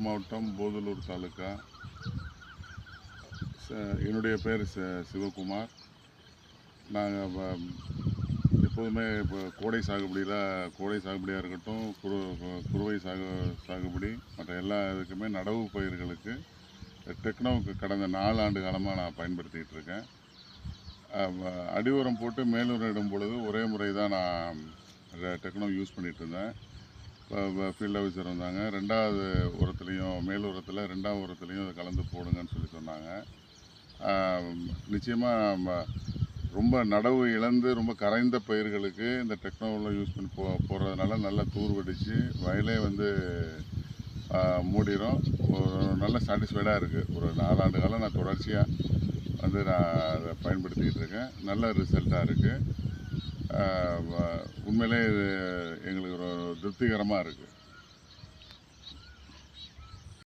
மாவட்டம் போதலூர் தாலுக்கா. என்னுடைய பேர் சிவகுமார். நாங்கள் எப்போதுமே இப்போ கோடை சாகுபடியாக இருக்கட்டும், குறுவை சாகுபடி மற்ற எல்லா இதுக்குமே நடவு பயிர்களுக்கு டெக்னோவுக்கு கடந்த 4 ஆண்டு காலமாக நான் பயன்படுத்திகிட்டு இருக்கேன். அடி உரம் போட்டு மேலுரம் இடும் பொழுது ஒரே முறை தான் நான் டெக்னோ யூஸ் பண்ணிகிட்டு இருந்தேன். ஃபீல்ட் ஆஃபீஸர் வந்தாங்க, 2வது உரத்துலேயும் மேல் உரத்தில் 2வது உரத்துலேயும் அதை கலந்து போடுங்கன்னு சொல்லி சொன்னாங்க. நிச்சயமாக ரொம்ப நடவு இழந்து ரொம்ப கரைந்த பயிர்களுக்கு இந்த டெக்னாலஜி யூஸ் பண்ணி போடுறதுனால நல்லா தூர் வெடித்து வயலே மூடிடும். நல்ல சாட்டிஸ்ஃபைடாக இருக்குது. ஒரு 4 ஆண்டு காலம் நான் தொடர்ச்சியாக நான் அதை பயன்படுத்திக்கிட்டு இருக்கேன். நல்ல ரிசல்ட்டாக இருக்குது. உண்மையிலே இது எங்களுக்கு ஒரு திருப்திகரமாக இருக்குது.